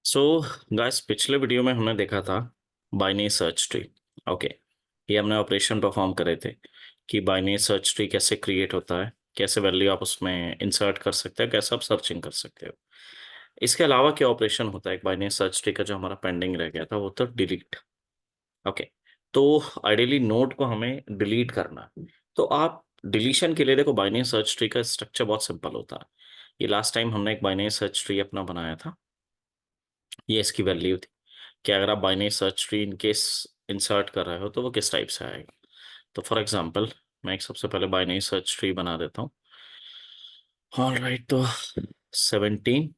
So guys, पिछले video में हमने देखा था बाइनरी सर्च ट्री। ओके, ये हमने ऑपरेशन परफॉर्म करे थे कि बाइनरी सर्च ट्री कैसे क्रिएट होता है, कैसे वैल्यू आप उसमें इंसर्ट कर सकते हो, कैसे आप सर्चिंग कर सकते हो। इसके अलावा क्या ऑपरेशन होता है एक बाइनरी सर्च ट्री का जो हमारा पेंडिंग रह गया था, वो था डिलीट। ओके, तो आइडियली नोड को हमें डिलीट करना है। तो आप डिलीशन के लिए देखो, बाइनरी सर्च ट्री का स्ट्रक्चर बहुत सिंपल होता है। ये लास्ट टाइम हमने एक बाइनरी सर्च ट्री अपना बनाया था। ये इसकी वैल्यू थी कि अगर आप binary search tree in case insert कर रहे हो तो वो किस टाइप से आएगा। तो फॉर एग्जांपल मैं एक सबसे पहले बाइनरी सर्च ट्री बना देता हूँ। ऑल राइट, तो 17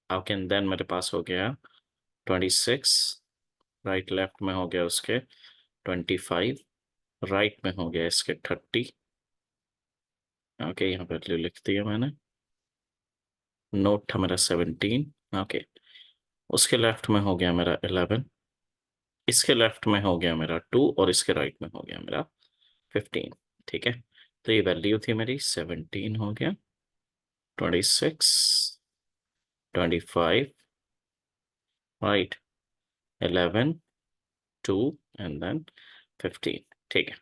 हाउ कैन देन मेरे पास हो गया 26, राइट लेफ्ट में हो गया उसके 25, राइट में हो गया इसके 30। ओके, यहाँ पे वैल्यू लिख दिया मैंने। नोट था मेरा 17। ओके, उसके लेफ्ट में हो गया मेरा 11, इसके लेफ्ट में हो गया मेरा 2 और इसके राइट में हो गया मेरा 15। ठीक है, तो ये वैल्यू थी मेरी 17 हो गया, 26, 25, राइट, 11, 2 एंड देन 15। ठीक है,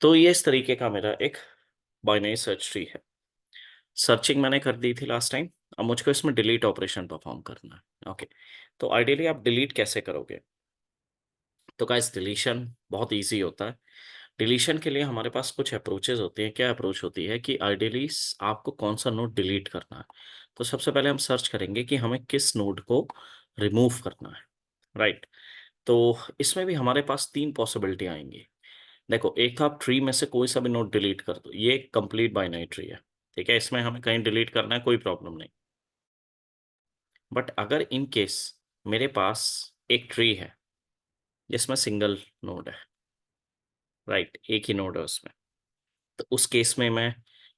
तो ये इस तरीके का मेरा एक बाइनरी सर्च ट्री है। सर्चिंग मैंने कर दी थी लास्ट टाइम। अब मुझको इसमें डिलीट ऑपरेशन परफॉर्म करना है। ओके, तो आइडियली आप डिलीट कैसे करोगे? तो गाइस, डिलीशन बहुत इजी होता है। डिलीशन के लिए हमारे पास कुछ अप्रोचेज होती हैं। क्या अप्रोच होती है कि आइडियली आपको कौन सा नोड डिलीट करना है। तो सबसे पहले हम सर्च करेंगे कि हमें किस नोड को रिमूव करना है। राइट, तो इसमें भी हमारे पास तीन पॉसिबिलिटी आएंगी। देखो, एक आप ट्री में से कोई सा भी नोड डिलीट कर दो, ये कंप्लीट बाइनरी ट्री है। ठीक है, इसमें हमें कहीं डिलीट करना है, कोई प्रॉब्लम नहीं। बट अगर इन केस मेरे पास एक ट्री है जिसमें सिंगल नोड है, राइट, एक ही नोड है उसमें, तो उस केस में मैं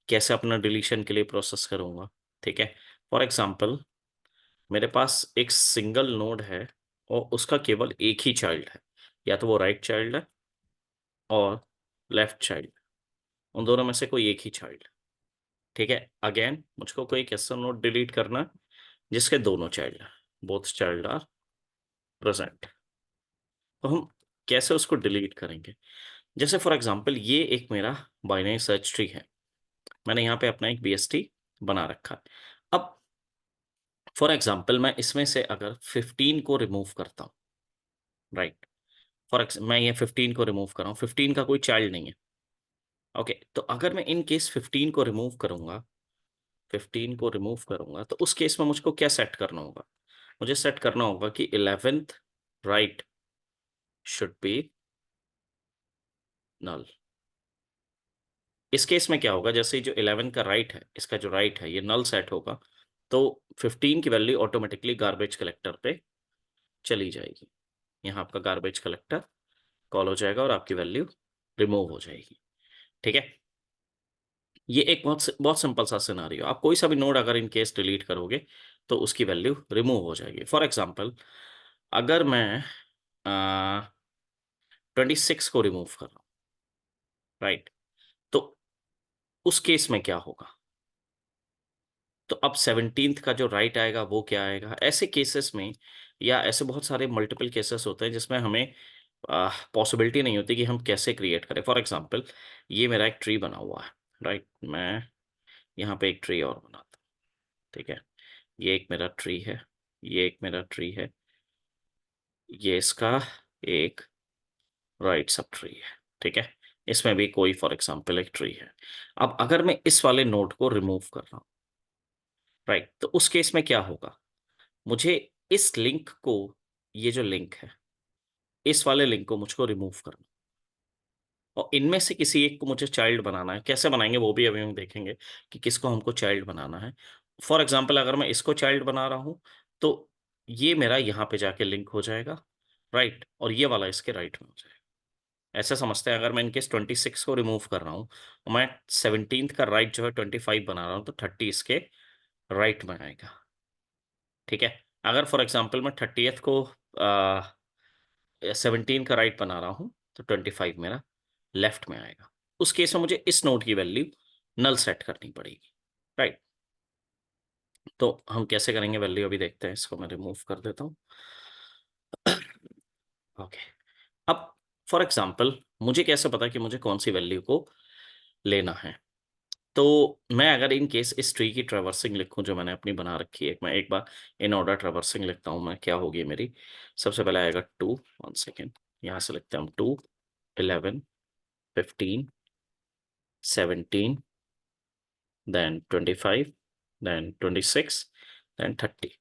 कैसे अपना डिलीशन के लिए प्रोसेस करूंगा? ठीक है, फॉर एग्जांपल मेरे पास एक सिंगल नोड है और उसका केवल एक ही चाइल्ड है, या तो वो राइट चाइल्ड है और लेफ्ट चाइल्ड, उन दोनों में से कोई एक ही चाइल्ड। ठीक है, अगेन मुझको कोई एक ऐसा नोड डिलीट करना है जिसके दोनों चाइल्ड है, बोथ चाइल्ड आर प्रेजेंट। तो हम कैसे उसको डिलीट करेंगे? जैसे फॉर एग्जांपल ये एक मेरा बाइनरी सर्च ट्री है, मैंने यहाँ पे अपना एक बीएसटी बना रखा है। अब फॉर एग्जाम्पल मैं इसमें से अगर 15 को रिमूव करता हूँ, राइट, मैं ये 15 को रिमूव कर रहा हूँ, 15 का कोई चाइल्ड नहीं है। ओके, तो अगर मैं इन केस 15 को रिमूव करूंगा, 15 को रिमूव करूंगा, तो उस केस में मुझको क्या सेट करना होगा? मुझे सेट करना होगा कि 11th right should be null. इस केस में क्या होगा, जैसे जो 11 का राइट है, इसका जो राइट है ये नल सेट होगा, तो 15 की वैल्यू ऑटोमेटिकली गार्बेज कलेक्टर पे चली जाएगी। यहाँ आपका गार्बेज कलेक्टर कॉल हो जाएगा और आपकी वैल्यू रिमूव हो जाएगी। ठीक है, ये एक बहुत बहुत सिंपल सा सिनारियो। आप कोई सा भी नोड अगर इन केस डिलीट करोगे तो उसकी वैल्यू रिमूव हो जाएगी। फॉर एग्जांपल अगर मैं 26 को रिमूव कर रहा हूँ, राइट, तो उस केस में क्या होगा? तो अब 17th का जो राइट आएगा वो क्या आएगा? ऐसे केसेस में, या ऐसे बहुत सारे मल्टीपल केसेस होते हैं जिसमें हमें पॉसिबिलिटी नहीं होती कि हम कैसे क्रिएट करें। फॉर एग्जांपल ये मेरा एक ट्री बना हुआ है, राइट, मैं यहाँ पे एक ट्री और बनाता हूँ। ठीक है, ये एक मेरा ट्री है, ये एक मेरा ट्री है, ये इसका एक राइट सब ट्री है। ठीक है, इसमें भी कोई फॉर एग्जांपल एक ट्री है। अब अगर मैं इस वाले नोड को रिमूव कर रहा हूँ, राइट, तो उस केस में क्या होगा? मुझे इस लिंक को, ये जो लिंक है, इस वाले लिंक को मुझको रिमूव करना, और इनमें से किसी एक को मुझे चाइल्ड बनाना है। कैसे बनाएंगे वो भी अभी हम देखेंगे कि किसको हमको चाइल्ड बनाना है। फॉर एग्जाम्पल अगर मैं इसको चाइल्ड बना रहा हूं तो ये मेरा यहाँ पे जाके लिंक हो जाएगा, राइट, और ये वाला इसके राइट में हो जाएगा। ऐसे समझते हैं, अगर मैं इनकेस 26 को रिमूव कर रहा हूँ और मैं 17th का राइट जो है 25 बना रहा हूँ, तो 30 इसके राइट में आएगा। ठीक है, अगर फॉर एग्जाम्पल मैं 30th को 17 का राइट बना रहा हूं तो 25 मेरा लेफ्ट में आएगा। उस केस में मुझे इस नोड की वैल्यू नल सेट करनी पड़ेगी, राइट। तो हम कैसे करेंगे वैल्यू अभी देखते हैं, इसको मैं रिमूव कर देता हूँ। ओके, अब फॉर एग्जाम्पल मुझे कैसे पता कि मुझे कौन सी वैल्यू को लेना है। तो मैं अगर इन केस इस ट्री की ट्रेवर्सिंग लिखूं जो मैंने अपनी बना रखी है, मैं एक बार इन ऑर्डर ट्रेवर्सिंग लिखता हूं मैं, क्या होगी मेरी। सबसे पहले आएगा 2, 1 सेकेंड, यहाँ से लिखते हैं हम 2, 11, 15, 17, देन 25, देन 26, देन 30।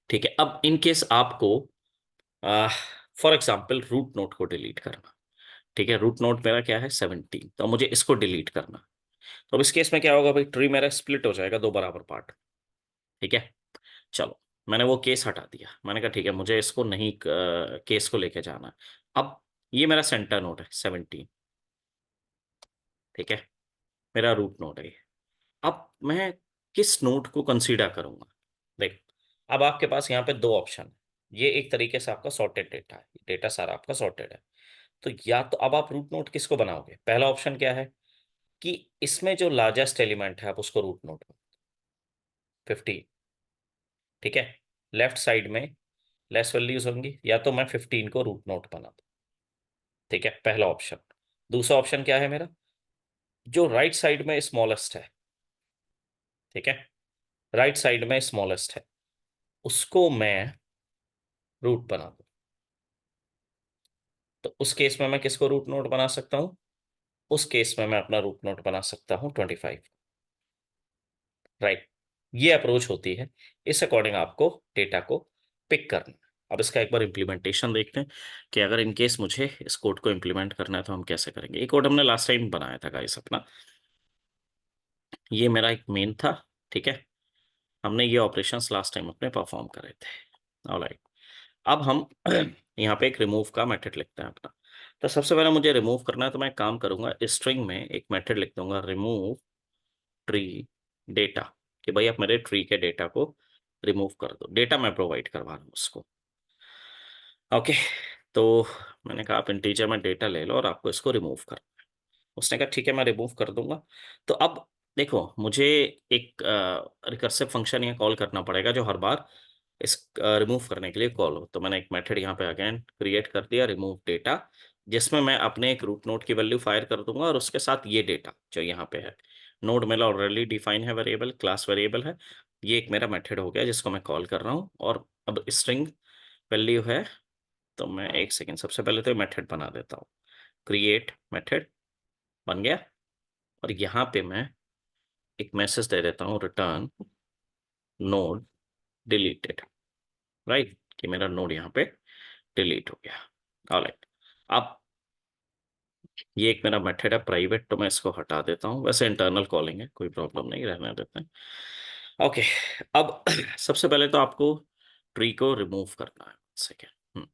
ठीक है, अब इन केस आपको फॉर एग्जाम्पल रूट नोट को डिलीट करना। ठीक है, रूट नोट मेरा क्या है 17, तो मुझे इसको डिलीट करना। तो अब इस केस में क्या होगा भाई, ट्री मेरा स्प्लिट हो जाएगा दो बराबर पार्ट। ठीक है, चलो मैंने वो केस हटा दिया, मैंने कहा ठीक है मुझे इसको नहीं केस को लेके जाना। अब ये मेरा सेंटर नोड है 17। ठीक है, मेरा रूट नोड है ये। अब मैं किस नोड को कंसीडर करूंगा। देख, अब आपके पास यहाँ पे दो ऑप्शन है। ये एक तरीके से आपका सॉर्टेड डेटा है, डेटा सारा आपका सॉर्टेड है। तो या तो अब आप रूट नोड किसको बनाओगे, पहला ऑप्शन क्या है कि इसमें जो लार्जेस्ट एलिमेंट है आप उसको रूट नोड 15। ठीक है, लेफ्ट साइड में लेस वैल्यूज होंगी, या तो मैं 15 को रूट नोट बना दूं। ठीक है, पहला ऑप्शन। दूसरा ऑप्शन क्या है मेरा, जो राइट साइड में स्मॉलेस्ट है। ठीक है, राइट साइड में स्मॉलेस्ट है उसको मैं रूट बना दूं। तो उस केस में मैं किसको रूट नोट बना सकता हूं, उस केस में मैं अपना रूट नोट बना सकता हूं 25। राइट, ये अप्रोच होती है, इस अकॉर्डिंग आपको डेटा को पिक करना है। अब इसका एक बार इम्प्लीमेंटेशन देखते हैं कि अगर इन केस मुझे इस कोड को इम्प्लीमेंट करना है तो हम कैसे करेंगे। ये कोड हमने लास्ट टाइम बनाया था गाइस अपना, ये मेरा एक मेन था। ठीक है, हमने ये ऑपरेशंस लास्ट टाइम अपने परफॉर्म करे थे। ऑलराइट, अब हम यहाँ पे एक रिमूव का मेथड लिखते हैं अपना। तो सबसे पहले मुझे रिमूव करना है, तो मैं एक काम करूंगा, स्ट्रिंग में एक मेथड लिख दूंगा, रिमूव ट्री डेटा, कि भाई आप मेरे ट्री के डेटा को रिमूव कर दो। डेटा मैं प्रोवाइड करवा रहा हूँ उसको। ओके, तो मैंने कहा आप इंटीजर में डेटा ले लो और आपको इसको रिमूव कर। उसने कहा ठीक है मैं रिमूव कर दूंगा। तो अब देखो मुझे एक रिकर्सिव फंक्शन यहाँ कॉल करना पड़ेगा जो हर बार इस रिमूव करने के लिए कॉल हो। तो मैंने एक मेथड यहाँ पे अगेन क्रिएट कर दिया, रिमूव डेटा, जिसमें मैं अपने एक रूट नोड की वैल्यू फायर कर दूंगा और उसके साथ ये डेटा जो यहाँ पे है। नोड मेरा ऑलरेडी डिफाइन है, वेरिएबल क्लास वेरिएबल है। ये एक मेरा मेथड हो गया जिसको मैं कॉल कर रहा हूँ, और अब स्ट्रिंग वैल्यू है। तो मैं एक सेकेंड, सबसे पहले तो मेथड बना देता हूँ, क्रिएट मेथड बन गया। और यहाँ पे मैं एक मैसेज दे देता हूँ, रिटर्न नोड डिलीटेड। राइट, कि मेरा नोड यहाँ पे डिलीट हो गया। ऑलराइट, अब ये एक मेरा मेथड है प्राइवेट, तो मैं इसको हटा देता हूँ, वैसे इंटरनल कॉलिंग है कोई प्रॉब्लम नहीं, रहने देते हैं। ओके, अब सबसे पहले तो आपको ट्री को रिमूव करना है। सेकेंड,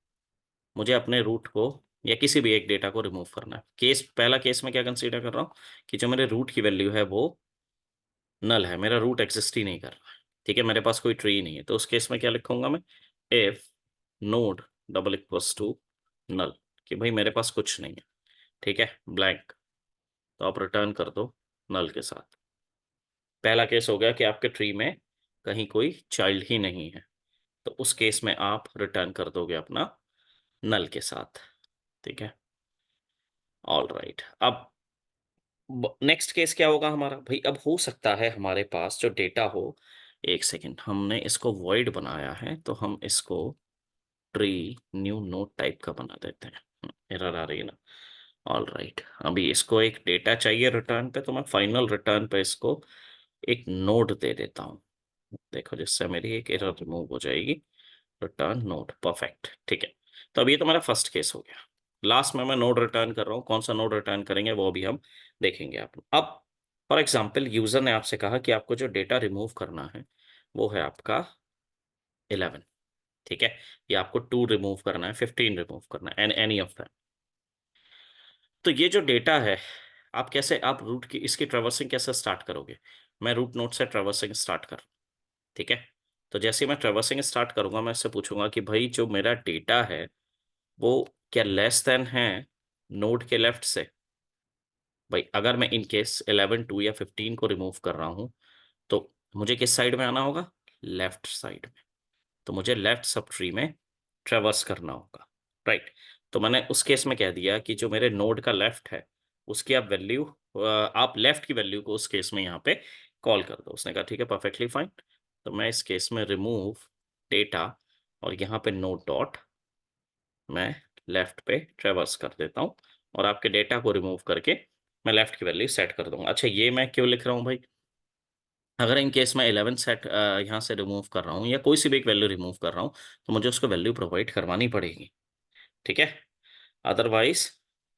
मुझे अपने रूट को या किसी भी एक डेटा को रिमूव करना है। केस पहला केस में क्या कंसीडर कर रहा हूँ कि जो मेरे रूट की वैल्यू है वो नल है, मेरा रूट एग्जिस्ट ही नहीं कर रहा है। ठीक है, मेरे पास कोई ट्री नहीं है, तो उस केस में क्या लिखूंगा मैं, if node double equals to null, कि भाई मेरे पास कुछ नहीं है। ठीक है, ब्लैंक, तो आप रिटर्न कर दो नल के साथ। पहला केस हो गया कि आपके ट्री में कहीं कोई चाइल्ड ही नहीं है, तो उस केस में आप रिटर्न कर दोगे अपना नल के साथ। ठीक है, ऑल राइट। अब नेक्स्ट केस क्या होगा हमारा भाई, अब हो सकता है हमारे पास जो डेटा हो, एक सेकेंड, हमने इसको वॉइड बनाया है तो हम इसको ट्री न्यू नोड टाइप का बना देते हैं। एरर आ रही है ना। ऑल राइट, अभी इसको एक डेटा चाहिए रिटर्न पे, तो मैं फाइनल रिटर्न पे इसको एक नोड दे देता हूँ। देखो जिससे मेरी एक एरर रिमूव हो जाएगी, रिटर्न नोड, परफेक्ट। ठीक है, तो अब ये तो मेरा फर्स्ट केस हो गया। लास्ट में मैं नोड रिटर्न कर रहा हूँ, कौन सा नोड रिटर्न करेंगे वो भी हम देखेंगे। आप अब फॉर एग्जांपल यूजर ने आपसे कहा कि आपको जो डेटा रिमूव करना है वो है आपका 11। ठीक है, या आपको 2 रिमूव करना है, 15 रिमूव करना है, एंड एनी ऑफ दैम। तो ये जो डेटा है, आप कैसे, आप रूट की इसकी ट्रेवर्सिंग कैसे स्टार्ट करोगे। मैं रूट नोड से ट्रेवर्सिंग स्टार्ट कर। ठीक है, तो जैसे ही मैं ट्रेवर्सिंग स्टार्ट करूंगा मैं इससे पूछूंगा कि भाई जो मेरा डेटा है वो क्या लेस देन है नोड के लेफ्ट से। भाई अगर मैं इन केस 11, 2 या 15 को रिमूव कर रहा हूं तो मुझे किस साइड में आना होगा? लेफ्ट साइड में। तो मुझे लेफ्ट सब ट्री में ट्रेवर्स करना होगा, राइट। तो मैंने उस केस में कह दिया कि जो मेरे नोड का लेफ्ट है उसकी आप वैल्यू, आप लेफ्ट की वैल्यू को उस केस में यहाँ पे कॉल कर दो। उसने कहा ठीक है, परफेक्टली फाइन। तो मैं इस केस में रिमूव डेटा और यहाँ पे नोड डॉट मैं लेफ्ट पे ट्रेवर्स कर देता हूँ और आपके डेटा को रिमूव करके मैं लेफ्ट की वैल्यू सेट कर दूंगा। अच्छा, ये मैं क्यों लिख रहा हूँ भाई? अगर इन केस मैं 11 सेट यहाँ से रिमूव कर रहा हूँ या कोई सी भी एक वैल्यू रिमूव कर रहा हूँ तो मुझे उसको वैल्यू प्रोवाइड करवानी पड़ेगी, ठीक है। अदरवाइज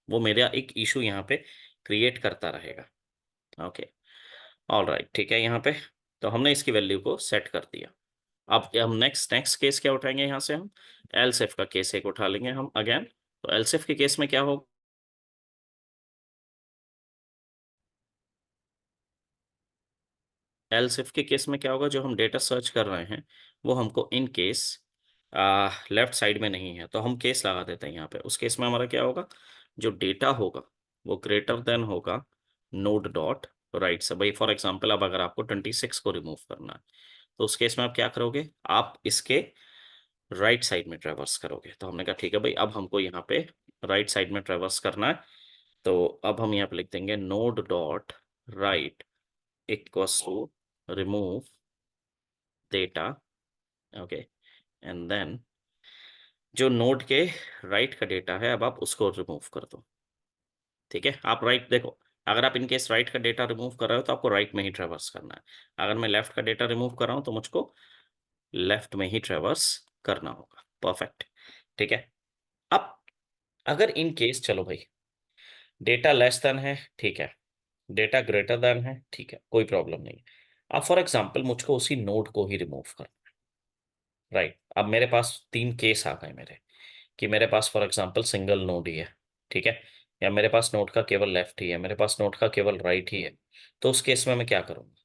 वो मेरा एक इशू यहाँ पे क्रिएट करता रहेगा। ओके, ऑल राइट, ठीक है। यहाँ पे तो हमने इसकी वैल्यू को सेट कर दिया। अब हम नेक्स्ट नेक्स्ट केस क्या उठाएंगे? यहाँ से हम एलसिफ का केस एक उठा लेंगे हम अगेन। तो एलसिफ के केस में क्या होगा? एलसिफ के केस में क्या होगा? जो हम डेटा सर्च कर रहे हैं वो हमको इन केस लेफ्ट साइड में नहीं है, तो हम केस लगा देते हैं यहाँ पे। उस केस में हमारा क्या होगा? जो डेटा होगा वो ग्रेटर देन होगा नोड डॉट राइट से। भाई फॉर एग्जांपल, अब अगर आपको 26 को रिमूव करना है तो उस केस में आप क्या करोगे? आप इसके राइट साइड में ट्रेवर्स करोगे। तो हमने कहा ठीक है भाई, अब हमको यहाँ पे राइट साइड में ट्रेवर्स करना है। तो अब हम यहाँ पे लिख देंगे node dot right equals to remove data. Okay, and then जो नोड के राइट का डेटा है अब आप उसको रिमूव कर दो, ठीक है। आप राइट देखो, अगर आप इनकेस राइट का डेटा रिमूव कर रहे हो तो आपको राइट में ही ट्रेवर्स करना है। अगर मैं लेफ्ट का डेटा रिमूव कर रहा हूँ तो मुझको लेफ्ट में ही ट्रेवर्स करना होगा। परफेक्ट, ठीक है। अब अगर इन केस चलो भाई डेटा लेस देन है, ठीक है, डेटा ग्रेटर देन है, ठीक है, कोई प्रॉब्लम नहीं है। अब फॉर एग्जांपल मुझको उसी नोड को ही रिमूव करना है, राइट। अब मेरे पास तीन केस आ गए मेरे, कि मेरे पास फॉर एग्जांपल सिंगल नोड ही है, ठीक है, या मेरे पास नोड का केवल लेफ्ट ही है, मेरे पास नोड का केवल राइट ही है। तो उस केस में मैं क्या करूंगा?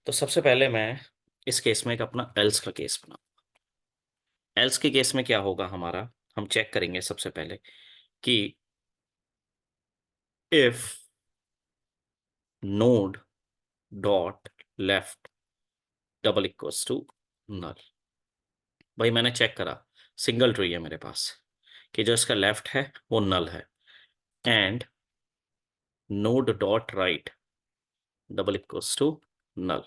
तो सबसे पहले मैं इस केस में एक अपना एल्स का केस बनाऊं। एल्स के केस में क्या होगा हमारा? हम चेक करेंगे सबसे पहले कि if node dot left double equals to null. भाई मैंने चेक करा, सिंगल ट्री है मेरे पास, कि जो इसका लेफ्ट है वो नल है, and node dot right double equals to null.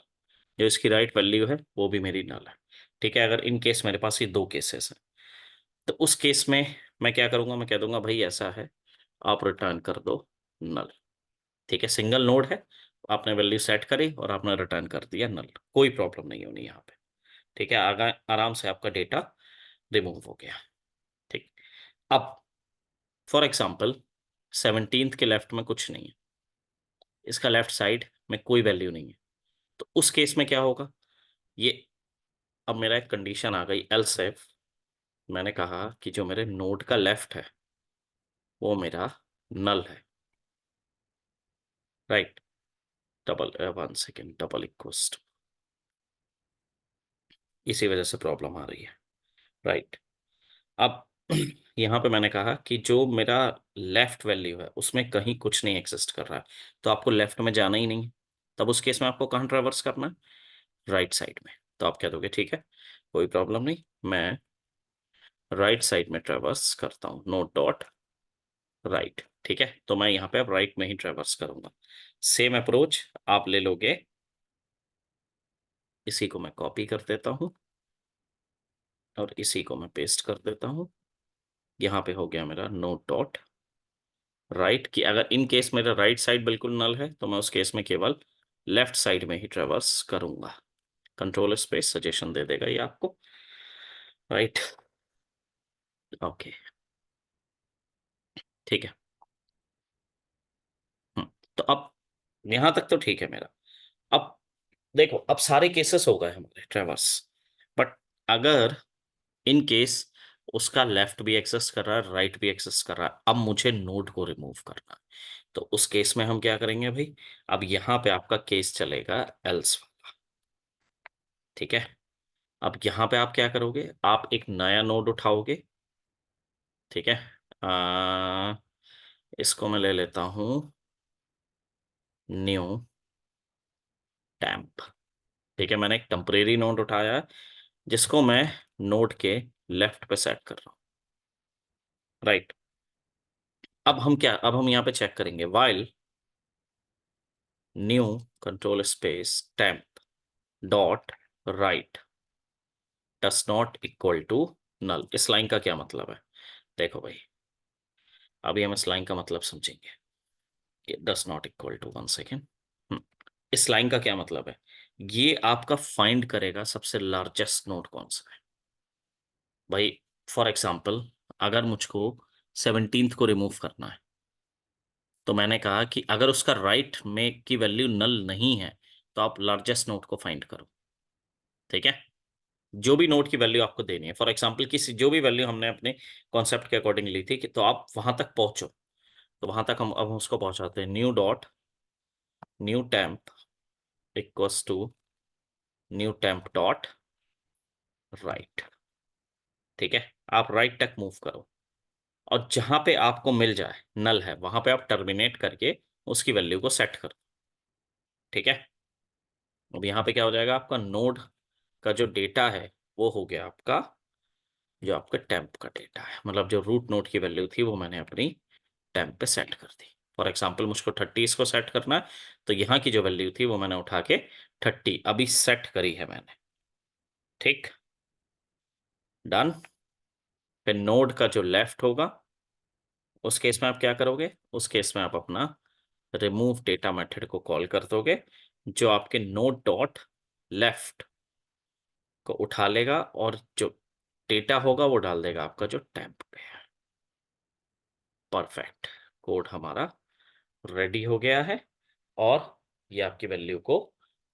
जो इसकी राइट वैल्यू है वो भी मेरी नल है, ठीक है। अगर इन केस मेरे पास ये दो केसेस हैं तो उस केस में मैं क्या करूंगा? मैं कह दूंगा भाई ऐसा है, आप रिटर्न कर दो नल, ठीक है। सिंगल नोड है, आपने वैल्यू सेट करी और आपने रिटर्न कर दिया नल, कोई प्रॉब्लम नहीं होनी यहाँ पे, ठीक है। आगा आराम से आपका डेटा रिमूव हो गया, ठीक। अब फॉर एग्जाम्पल 17th के लेफ्ट में कुछ नहीं है, इसका लेफ्ट साइड में कोई वैल्यू नहीं है। तो उस केस में क्या होगा? ये अब मेरा एक कंडीशन आ गई एल्स इफ मैंने कहा कि जो मेरे नोड का लेफ्ट है वो मेरा नल है, right. Double 1 second, double equals to, इसी वजह से प्रॉब्लम आ रही है, राइट। अब यहाँ पे मैंने कहा कि जो मेरा लेफ्ट वैल्यू है उसमें कहीं कुछ नहीं एग्जिस्ट कर रहा है, तो आपको लेफ्ट में जाना ही नहीं है। तब उस केस में आपको कहाँ ट्रेवर्स करना है? राइट साइड में। तो आप कह दोगे ठीक है, कोई प्रॉब्लम नहीं, मैं राइट साइड में ट्रेवर्स करता हूँ, नोट डॉट राइट, ठीक है। तो मैं यहाँ पे अब राइट में ही ट्रेवर्स करूंगा। सेम अप्रोच आप ले लोगे, इसी को मैं कॉपी कर देता हूँ और इसी को मैं पेस्ट कर देता हूँ। यहाँ पे हो गया मेरा नोट डॉट राइट, कि अगर इन केस मेरा राइट साइड बिल्कुल नल है तो मैं उस केस में केवल लेफ्ट साइड में ही ट्रेवर्स करूंगा। कंट्रोल स्पेस सजेशन दे देगा ये आपको, राइट। ओके, ठीक है। तो अब यहां तक तो ठीक है मेरा। अब देखो, अब सारे केसेस हो गए हमारे ट्रेवर्स, बट अगर इन केस उसका लेफ्ट भी एक्सेस कर रहा है, राइट भी एक्सेस कर रहा है, अब मुझे नोड को रिमूव करना है। तो उस केस में हम क्या करेंगे भाई? अब यहां पे आपका केस चलेगा एल्स वाला, ठीक है। अब यहां पे आप क्या करोगे? आप एक नया नोड उठाओगे, ठीक है। इसको मैं ले लेता हूं न्यू टैम्प, ठीक है, मैंने एक टेम्परेरी नोड उठाया है जिसको मैं नोड के लेफ्ट पे सेट कर रहा हूं, राइट। अब हम यहाँ पे चेक करेंगे while new control space temp dot right does not equal to null. इस लाइन का क्या मतलब है? देखो भाई, अभी हम इस लाइन का मतलब समझेंगे। ये does not equal to, one second. इस लाइन का क्या मतलब है? ये आपका फाइंड करेगा सबसे लार्जेस्ट नोड कौन सा है। भाई फॉर एग्जाम्पल, अगर मुझको 17th को रिमूव करना है, तो मैंने कहा कि अगर उसका राइट में की वैल्यू नल नहीं है तो आप लार्जेस्ट नोड को फाइंड करो। ठीक है, जो भी नोड की वैल्यू आपको देनी है, फॉर एग्जाम्पल किसी जो भी वैल्यू हमने अपने कॉन्सेप्ट के अकॉर्डिंग ली थी कि, तो आप वहां तक पहुंचो। तो वहां तक हम अब उसको पहुंचाते हैं, new dot new temp equals to new temp dot right. ठीक है, आप राइट तक मूव करो और जहां पे आपको मिल जाए नल है वहां पे आप टर्मिनेट करके उसकी वैल्यू को सेट करो। ठीक है, अब यहाँ पे क्या हो जाएगा, आपका नोड का जो डेटा है वो हो गया आपका, जो आपका टेम्प का डेटा है, मतलब जो रूट नोड की वैल्यू थी वो मैंने अपनी टेम्प पे सेट कर दी। फॉर एग्जाम्पल मुझको 30 इसको सेट करना है, तो यहाँ की जो वैल्यू थी वो मैंने उठा के 30 अभी सेट करी है मैंने। ठीक, डन। फिर नोड का जो लेफ्ट होगा उस केस में आप क्या करोगे, उस केस में आप अपना रिमूव डेटा मेथड को कॉल कर दोगे, जो आपके नोड डॉट लेफ्ट को उठा लेगा और जो डेटा होगा वो डाल देगा आपका जो टेम्प पे है। परफेक्ट, कोड हमारा रेडी हो गया है और ये आपकी वैल्यू को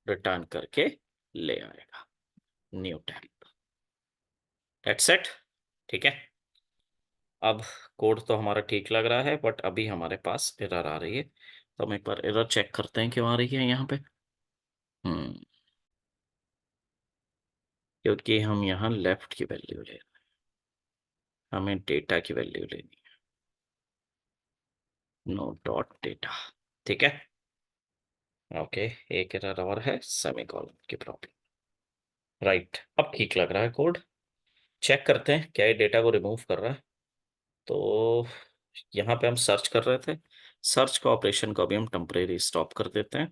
रिटर्न करके ले आएगा, न्यू टेम्प। That's it. ठीक है, अब कोड तो हमारा ठीक लग रहा है बट अभी हमारे पास एरर आ रही है, तो हम एक बार एरर चेक करते हैं क्यों आ रही है यहाँ पे। हम्म क्योंकि हम यहाँ लेफ्ट की वैल्यू ले रहे हैं, हमें डेटा की वैल्यू लेनी है, नो डॉट डेटा। ठीक है, ओके, एक एरर और है, सेमीकोलन की प्रॉब्लम। राइट, अब ठीक लग रहा है कोड। चेक करते हैं क्या ये डेटा को रिमूव कर रहा है। तो यहाँ पे हम सर्च कर रहे थे, सर्च का ऑपरेशन को अभी हम टेम्परेरी स्टॉप कर देते हैं।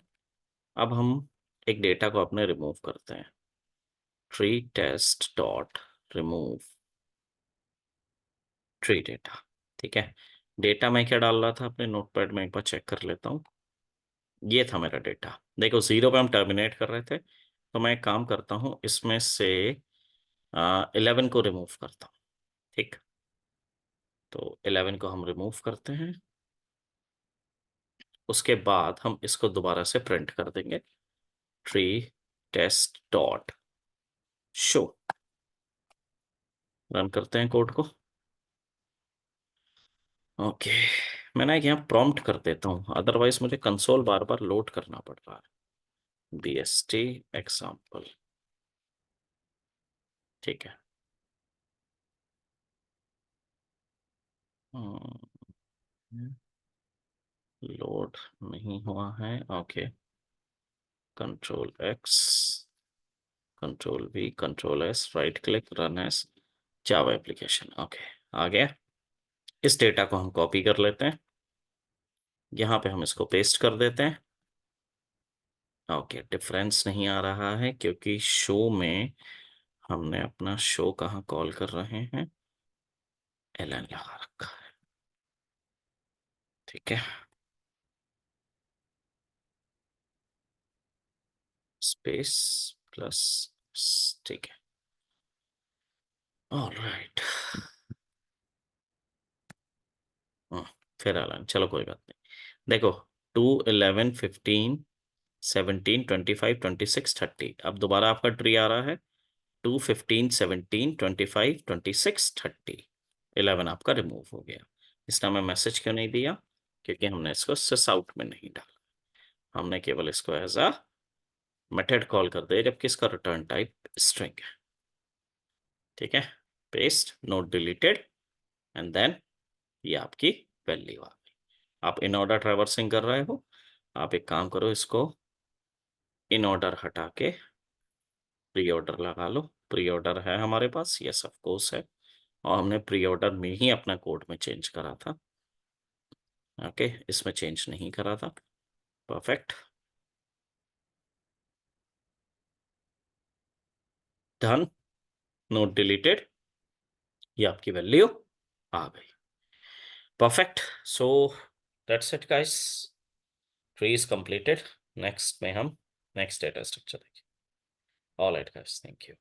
अब हम एक डेटा को अपने रिमूव करते हैं, tree test dot remove tree data. ठीक है, डेटा मैं क्या डाल रहा था अपने नोटपैड में, एक बार चेक कर लेता हूँ। ये था मेरा डेटा, देखो 0 पे हम टर्मिनेट कर रहे थे, तो मैं एक काम करता हूँ, इसमें से 11 को रिमूव करता हूँ। ठीक, तो 11 को हम रिमूव करते हैं, उसके बाद हम इसको दोबारा से प्रिंट कर देंगे, tree test dot show. Run करते हैं कोड को। ओके, मैं ना एक यहाँ प्रॉम्प्ट कर देता हूँ, अदरवाइज मुझे कंसोल बार बार लोड करना पड़ रहा है, BST एग्जाम्पल। ठीक है, लोड नहीं हुआ है, okay, control X, control V, control S, right click, run as Java application. Okay, आ गया। इस डेटा को हम कॉपी कर लेते हैं, यहाँ पे हम इसको पेस्ट कर देते हैं। ओके, डिफरेंस नहीं आ रहा है क्योंकि शो में हमने अपना शो कहाँ कॉल कर रहे हैं, ln लगा रखा है। ठीक है, स्पेस प्लस, ठीक है, ऑलराइट। फिर ln, चलो कोई बात नहीं। देखो 2 11 15 17 25 26 30, अब दोबारा आपका ट्री आ रहा है, 2 15 17 25 26 30, 11 आपका रिमूव हो गया। इसका मैं मैसेज क्यों नहीं दिया, क्योंकि हमने इसको सिस आउट में नहीं डाला, हमने केवल इसको एज अ मेथड कॉल कर दिया जबकि इसका रिटर्न टाइप स्ट्रिंग है। ठीक है, paste note deleted and then ये आपकी वैल्यू आ गई। आप इन ऑर्डर ट्रैवर्सिंग कर रहे हो, आप एक काम करो, इसको इन ऑर्डर हटा के प्री ऑर्डर लगा लो। प्री ऑर्डर है हमारे पास, यस ऑफ कोर्स है, और हमने प्री ऑर्डर में ही अपना कोड में चेंज करा था। ओके, इसमें चेंज नहीं करा था। परफेक्ट, डन, नोट डिलीटेड, ये आपकी वैल्यू आ गई। Perfect, so that's it guys, tree is completed. Next में हम नेक्स्ट डेटा स्ट्रक्चर देखेंगे। All right guys, thank you.